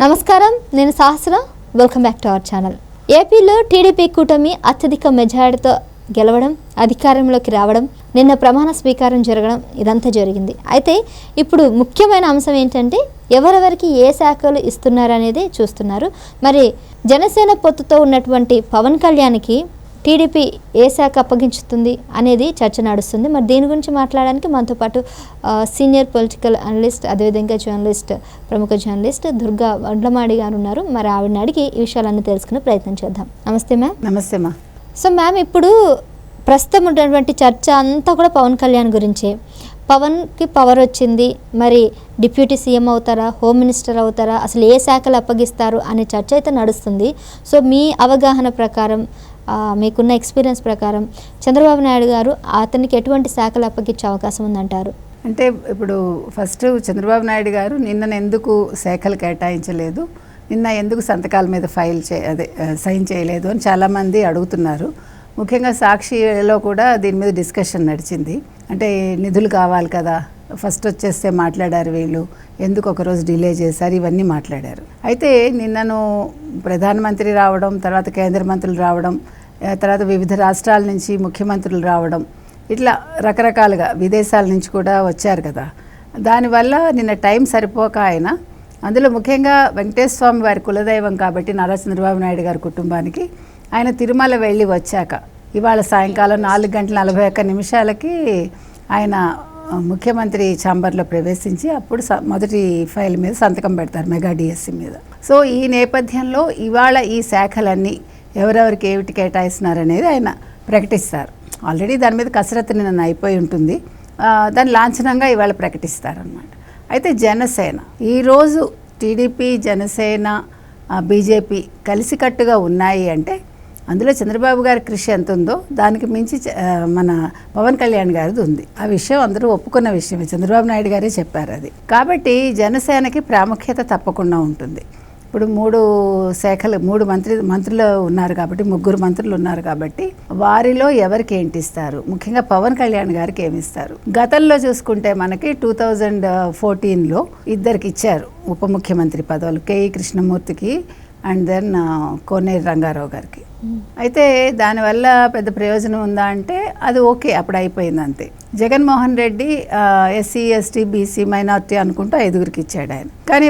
నమస్కారం, నేను Sahasra. Welcome back to our channel. ఏపీలో టీడీపీ కూటమి అత్యధిక మెజారిటీతో గెలవడం, అధికారంలోకి రావడం, నిన్న ప్రమాణ స్వీకారం జరగడం ఇదంతా జరిగింది. అయితే ఇప్పుడు ముఖ్యమైన అంశం ఏంటంటే ఎవరెవరికి ఏ శాఖలు ఇస్తున్నారనేది చూస్తున్నారు. మరి జనసేన పొత్తుతో ఉన్నటువంటి పవన్ కళ్యాణ్కి టీడీపీ ఏ శాఖ అప్పగించుతుంది అనేది చర్చ నడుస్తుంది. మరి దీని గురించి మాట్లాడడానికి మనతో పాటు సీనియర్ పొలిటికల్ అనలిస్ట్, అదేవిధంగా జర్నలిస్ట్, ప్రముఖ జర్నలిస్ట్ దుర్గా వడ్లమాడి గారు ఉన్నారు. మరి ఆవిడని అడిగి ఈ విషయాలన్నీ తెలుసుకునే ప్రయత్నం చేద్దాం. నమస్తే మ్యామ్. నమస్తే మా. సో మ్యామ్, ఇప్పుడు ప్రస్తుతం ఉన్నటువంటి చర్చ అంతా కూడా పవన్ కళ్యాణ్ గురించే. పవన్కి పవర్ వచ్చింది, మరి డిప్యూటీ సీఎం అవుతారా, హోమ్ మినిస్టర్ అవుతారా, అసలు ఏ శాఖలు అప్పగిస్తారు అనే చర్చ అయితే నడుస్తుంది. సో మీ అవగాహన ప్రకారం, మీకున్న ఎక్స్పీరియన్స్ ప్రకారం చంద్రబాబు నాయుడు గారు అతనికి ఎటువంటి శాఖలు అప్పగించే అవకాశం ఉందంటారు? అంటే ఇప్పుడు ఫస్ట్ చంద్రబాబు నాయుడు గారు నిన్న ఎందుకు శాఖలు కేటాయించలేదు, నిన్న ఎందుకు సంతకాల మీద సైన్ చేయలేదు అని చాలామంది అడుగుతున్నారు. ముఖ్యంగా సాక్షిలో కూడా దీని మీద డిస్కషన్ నడిచింది. అంటే నిధులు కావాలి కదా, ఫస్ట్ వచ్చేస్తే మాట్లాడారు వీళ్ళు, ఎందుకు ఒకరోజు డిలే చేశారు, ఇవన్నీ మాట్లాడారు. అయితే నిన్నను ప్రధానమంత్రి రావడం, తర్వాత కేంద్ర మంత్రులు రావడం, తర్వాత వివిధ రాష్ట్రాల నుంచి ముఖ్యమంత్రులు రావడం, ఇట్లా రకరకాలుగా విదేశాల నుంచి కూడా వచ్చారు కదా. దానివల్ల నిన్న టైం సరిపోక ఆయన, అందులో ముఖ్యంగా వెంకటేశ్వర స్వామి వారి కులదైవం కాబట్టి నారా చంద్రబాబు నాయుడు గారి కుటుంబానికి ఆయన తిరుమల వెళ్ళి వచ్చాక ఇవాళ సాయంకాలం 4:41 ఆయన ముఖ్యమంత్రి ఛాంబర్లో ప్రవేశించి అప్పుడు మొదటి ఫైల్ మీద సంతకం పెడతారు, మెగా డిఎస్సి మీద. సో ఈ నేపథ్యంలో ఇవాళ ఈ శాఖలన్నీ ఎవరెవరికి ఏమిటి కేటాయిస్తున్నారనేది ఆయన ప్రకటిస్తారు. ఆల్రెడీ దాని మీద కసరత్తు నిన్న అయిపోయి ఉంటుంది, దాన్ని లాంఛనంగా ఇవాళ ప్రకటిస్తారనమాట. అయితే జనసేన ఈరోజు టీడీపీ, జనసేన, బీజేపీ కలిసికట్టుగా ఉన్నాయి అంటే అందులో చంద్రబాబు గారి కృషి ఎంత ఉందో దానికి మించి మన పవన్ కళ్యాణ్ గారిది ఉంది. ఆ విషయం అందరూ ఒప్పుకున్న విషయమే, చంద్రబాబు నాయుడు గారే చెప్పారు అది. కాబట్టి జనసేనకి ప్రాముఖ్యత తప్పకుండా ఉంటుంది. ఇప్పుడు 3 శాఖలు, 3 మంత్రులు ఉన్నారు కాబట్టి, 3 మంత్రులు ఉన్నారు కాబట్టి వారిలో ఎవరికి ఏంటి ఇస్తారు, ముఖ్యంగా పవన్ కళ్యాణ్ గారికి ఏమి ఇస్తారు. గతంలో చూసుకుంటే మనకి 2014లో ఇద్దరికి ఇచ్చారు ఉప ముఖ్యమంత్రి పదవులు, కేఈ కృష్ణమూర్తికి అండ్ దెన్ కోనేరు రంగారావు గారికి. అయితే దానివల్ల పెద్ద ప్రయోజనం ఉందా అంటే అది ఓకే, అప్పుడు అయిపోయింది అంతే. Jaganmohan Reddy SC, ST, BC, minority అనుకుంటూ 5గురికి ఇచ్చాడు ఆయన. కానీ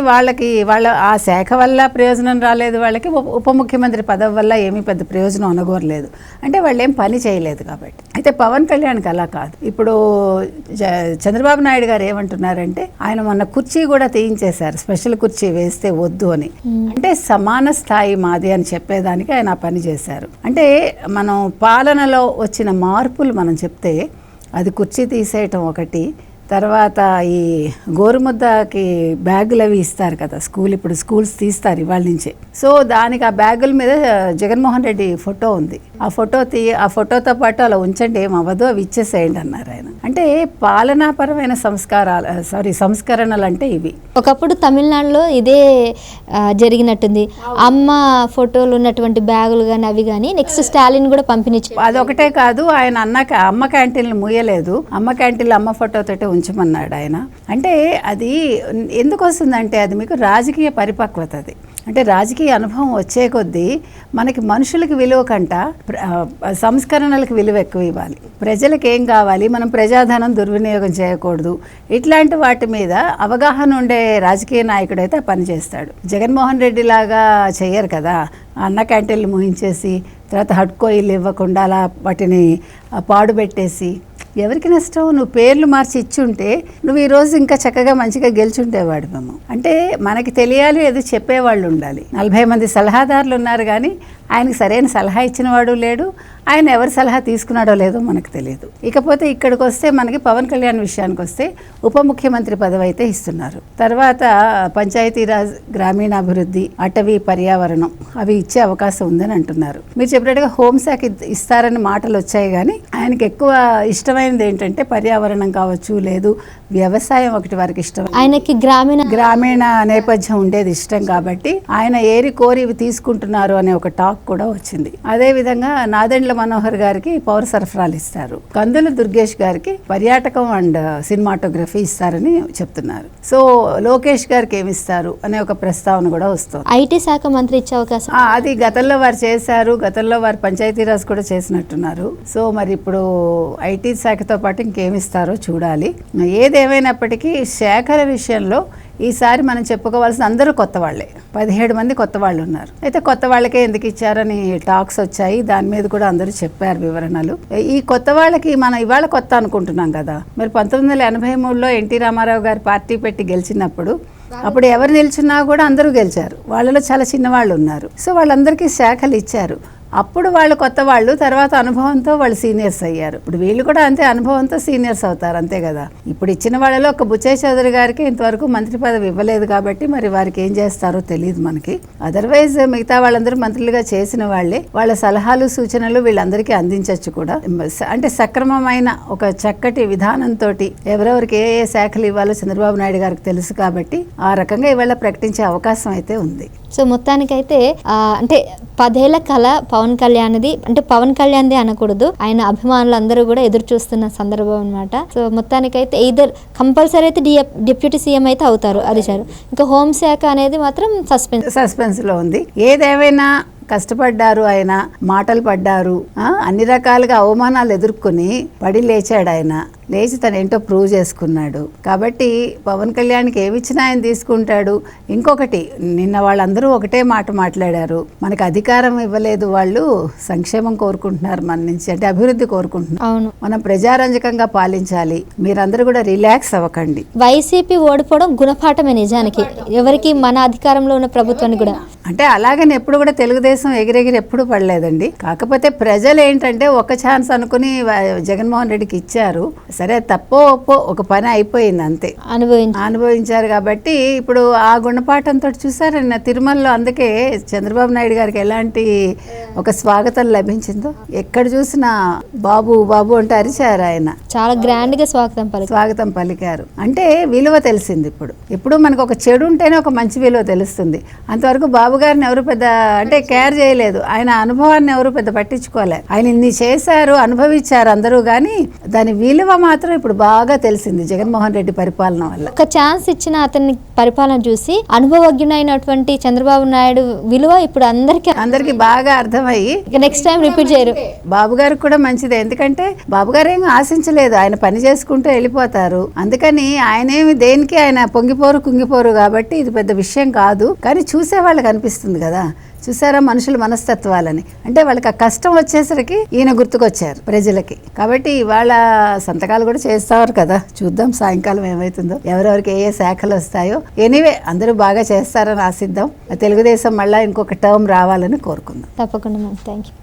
వాళ్ళ ఆ శాఖ వల్ల ప్రయోజనం రాలేదు, వాళ్ళకి ఉప ముఖ్యమంత్రి పదవి వల్ల ఏమీ పెద్ద ప్రయోజనం అనుకోరలేదు, అంటే వాళ్ళు ఏం పని చేయలేదు కాబట్టి. అయితే పవన్ కళ్యాణ్కి అలా కాదు. ఇప్పుడు చంద్రబాబు నాయుడు గారు ఏమంటున్నారంటే ఆయన మొన్న కుర్చీ కూడా తీయించేశారు, స్పెషల్ కుర్చీ వేస్తే వద్దు అని. అంటే సమాన స్థాయి మాది అని చెప్పేదానికి ఆయన ఆ పని చేశారు. అంటే మనం పాలనలో వచ్చిన మార్పులు మనం చెప్తే అది కుర్చీ తీసేయటం ఒకటి, తర్వాత ఈ గోరుముద్దకి బ్యాగులు అవి ఇస్తారు కదా, ఇప్పుడు స్కూల్స్ తీస్తారు ఇవాళ నుంచే. సో దానికి ఆ బ్యాగుల మీద జగన్మోహన్ రెడ్డి ఫోటో ఉంది, ఆ ఫోటోతో పాటు అలా ఉంచండి, ఏం అవ్వదు, అవి ఇచ్చేసేయండి అన్నారు ఆయన. అంటే పాలనాపరమైన సంస్కరణలు అంటే ఇవి. ఒకప్పుడు తమిళనాడులో ఇదే జరిగినట్టుంది, అమ్మ ఫోటోలు ఉన్నటువంటి బ్యాగులు కానీ అవి కానీ నెక్స్ట్ స్టాలిన్ కూడా పంపిణీ. అదొకటే కాదు, ఆయన అమ్మ క్యాంటీన్లు మూయలేదు, అమ్మ క్యాంటీన్లు అమ్మ ఫోటోతోటే ఉంచమన్నాడు ఆయన. అంటే అది ఎందుకు వస్తుందంటే అది మీకు రాజకీయ పరిపక్వత. అది అంటే రాజకీయ అనుభవం వచ్చే కొద్దీ మనకి మనుషులకి విలువ కంట సంస్కరణలకు విలువ ఎక్కువ ఇవ్వాలి. ప్రజలకు ఏం కావాలి, మనం ప్రజాధనం దుర్వినియోగం చేయకూడదు, ఇట్లాంటి వాటి మీద అవగాహన ఉండే రాజకీయ నాయకుడు అయితే పని చేస్తాడు. జగన్మోహన్ రెడ్డి లాగా చెయ్యరు కదా, అన్న క్యాంటీన్లు ముహించేసి తర్వాత హడ్కో ఇల్లు ఇవ్వకుండా అలా వాటిని పాడుపెట్టేసి ఎవరికి నష్టం. నువ్వు పేర్లు మార్చి ఇచ్చుంటే నువ్వు ఈరోజు ఇంకా చక్కగా మంచిగా గెలిచుంటేవాడు. మేము అంటే మనకి తెలియాలి, అది చెప్పేవాళ్ళు ఉండాలి. 40 మంది సలహాదారులు ఉన్నారు కానీ ఆయనకి సరైన సలహా ఇచ్చిన వాడు లేడు, ఆయన ఎవరి సలహా తీసుకున్నాడో లేదో మనకు తెలియదు. ఇకపోతే ఇక్కడికి వస్తే మనకి పవన్ కళ్యాణ్ విషయానికి వస్తే ఉప ముఖ్యమంత్రి పదవి అయితే ఇస్తున్నారు. తర్వాత పంచాయతీరాజ్, గ్రామీణాభివృద్ధి, అటవీ, పర్యావరణం అవి ఇచ్చే అవకాశం ఉందని అంటున్నారు. మీరు చెప్పినట్టుగా హోంశాఖ ఇస్తారని మాటలు వచ్చాయి కానీ ఆయనకి ఎక్కువ ఇష్టమైనది ఏంటంటే పర్యావరణం కావచ్చు, లేదు వ్యవసాయం ఒకటి వారికి ఇష్టం. ఆయనకి గ్రామీణ నేపథ్యం ఉండేది ఇష్టం కాబట్టి ఆయన ఏరి కోరి ఇవి తీసుకుంటున్నారు అనే ఒక టాక్ కూడా వచ్చింది. అదే విధంగా నాదెండ్ల మనోహర్ గారికి పౌర సరఫరాలు ఇస్తారు, కందుల దుర్గేష్ గారికి పర్యాటకం అండ్ సినిమాటోగ్రఫీ ఇస్తారని చెప్తున్నారు. సో లోకేష్ గారికి ఏమి ఇస్తారు అనే ఒక ప్రస్తావన కూడా వస్తుంది. ఐటీ శాఖ మంత్రి ఇచ్చే అవకాశం అది గతంలో వారు చేశారు, గతంలో వారు పంచాయతీరాజ్ కూడా చేసినట్టున్నారు. సో మరి ఇప్పుడు ఐటీ శాఖతో పాటు ఇంకేమిస్తారో చూడాలి. ఏదేమైనప్పటికీ శాఖల విషయంలో ఈసారి మనం చెప్పుకోవాల్సిన అందరూ కొత్త వాళ్ళే, 17 మంది కొత్త వాళ్ళు ఉన్నారు. అయితే కొత్త వాళ్ళకే ఎందుకు ఇచ్చారని టాక్స్ వచ్చాయి, దాని మీద కూడా అందరూ చెప్పారు వివరణలు. ఈ కొత్త వాళ్ళకి మనం ఇవాళ కొత్త అనుకుంటున్నాం కదా, మరి 1983లో ఎన్టీ రామారావు గారు పార్టీ పెట్టి గెలిచినప్పుడు అప్పుడు ఎవరు నిల్చున్నా కూడా అందరూ గెలిచారు, వాళ్ళలో చాలా చిన్నవాళ్ళు ఉన్నారు. సో వాళ్ళందరికీ శాఖలు ఇచ్చారు. అప్పుడు వాళ్ళు కొత్త వాళ్ళు, తర్వాత అనుభవంతో వాళ్ళు సీనియర్స్ అయ్యారు. ఇప్పుడు వీళ్ళు కూడా అంతే అనుభవంతో సీనియర్స్ అవుతారు, అంతే కదా. ఇప్పుడు ఇచ్చిన వాళ్ళలో ఒక బుచ్చయ్య చౌదరి గారికి ఇంతవరకు మంత్రి పదవి ఇవ్వలేదు కాబట్టి మరి వారికి ఏం చేస్తారో తెలియదు మనకి. అదర్వైజ్ మిగతా వాళ్ళందరూ మంత్రులుగా చేసిన వాళ్ళే, వాళ్ళ సలహాలు సూచనలు వీళ్ళందరికీ అందించవచ్చు కూడా. అంటే సక్రమమైన ఒక చక్కటి విధానంతో ఎవరెవరికి ఏ శాఖలు ఇవ్వాలో చంద్రబాబు నాయుడు గారికి తెలుసు కాబట్టి ఆ రకంగా ఇవాళ ప్రకటించే అవకాశం అయితే ఉంది. సో మొత్తానికైతే అంటే 10 ఏళ్ల కళ పవన్ కళ్యాణ్ది, అంటే పవన్ కళ్యాణ్ది అనకూడదు, ఆయన అభిమానులు అందరూ కూడా ఎదురు చూస్తున్న సందర్భం అనమాట. సో మొత్తానికైతే ఇద్దరు కంపల్సరీ అయితే డిప్యూటీ సీఎం అయితే అవుతారు, అది సార్. ఇంకా హోంశాఖ అనేది మాత్రం సస్పెన్స్లో ఉంది. ఏదేమైనా కష్టపడ్డారు ఆయన, మాటలు పడ్డారు, అన్ని రకాలుగా అవమానాలు ఎదుర్కొని పడి లేచాడు ఆయన. లేచి తను ఏంటో ప్రూవ్ చేసుకున్నాడు కాబట్టి పవన్ కళ్యాణ్కి ఏమిచ్చినా ఆయన తీసుకుంటాడు. ఇంకొకటి, నిన్న వాళ్ళందరూ ఒకటే మాట మాట్లాడారు, మనకు అధికారం ఇవ్వలేదు, వాళ్ళు సంక్షేమం కోరుకుంటున్నారు మన నుంచి, అంటే అభివృద్ధి కోరుకుంటున్నారు. అవును, మనం ప్రజారంజకంగా పాలించాలి, మీరందరూ కూడా రిలాక్స్ అవ్వకండి. వైసీపీ ఓడిపోవడం గుణపాఠమే నిజానికి, ఎవరికి మన అధికారంలో ఉన్న ప్రభుత్వాన్ని కూడా. అంటే అలాగని ఎప్పుడు కూడా తెలుగుదేశం ఎగిరెగిరి ఎప్పుడు పడలేదండి. కాకపోతే ప్రజలు ఏంటంటే ఒక ఛాన్స్ అనుకుని జగన్మోహన్ రెడ్డికి ఇచ్చారు. సరే తప్పో ఒప్పో ఒక పని అయిపోయింది, అంతే అనుభవించారు. కాబట్టి ఇప్పుడు ఆ గుణపాఠంతో చూసారన్న తిరుమలలో, అందుకే చంద్రబాబు నాయుడు గారికి ఎలాంటి ఒక స్వాగతం లభించిందో, ఎక్కడ చూసినా బాబు బాబు అంటే అరిచారు ఆయన, చాలా గ్రాండ్ గా స్వాగతం పలికారు. అంటే విలువ తెలిసింది. ఇప్పుడు మనకు ఒక చెడు ఉంటేనే ఒక మంచి విలువ తెలుస్తుంది. అంతవరకు బాబు గారిని ఎవరు పెద్ద అంటే కేర్ చేయలేదు, ఆయన అనుభవాన్ని ఎవరు పెద్ద పట్టించుకోలేదు. ఆయన ఇన్ని చేశారు, అనుభవించారు అందరూ, కానీ దాని విలువ మాత్రం ఇప్పుడు బాగా తెలిసింది జగన్మోహన్ రెడ్డి పరిపాలన వల్ల. ఒక ఛాన్స్ ఇచ్చిన అతని పరిపాలన చూసి అనుభవజ్ఞునైనటువంటి చంద్రబాబు నాయుడు విలువ ఇప్పుడు అందరికి బాగా అర్థమయ్యి నెక్స్ట్ టైం రిపీట్ చేయరు. బాబు గారికి కూడా మంచిదే, ఎందుకంటే బాబు గారు ఏమి ఆశించలేదు, ఆయన పని చేసుకుంటూ వెళ్ళిపోతారు. అందుకని ఆయనేమి దేనికి ఆయన పొంగిపోరు కుంగిపోరు కాబట్టి ఇది పెద్ద విషయం కాదు. కానీ చూసే వాళ్ళకి అనిపిస్తుంది కదా, చూసారా మనుషుల మనస్తత్వాలని, అంటే వాళ్ళకి ఆ కష్టం వచ్చేసరికి ఈయన గుర్తుకొచ్చారు ప్రజలకి. కాబట్టి ఇవాళ సంతకాలు కూడా చేస్తారు కదా, చూద్దాం సాయంకాలం ఏమవుతుందో, ఎవరెవరికి ఏ శాఖలు వస్తాయో. ఎనీవే అందరూ బాగా చేస్తారని ఆశిద్దాం. తెలుగుదేశం మళ్ళీ ఇంకొక టర్మ్ రావాలని కోరుకుందాం. తప్పకుండా మ్యామ్, థ్యాంక్ యూ.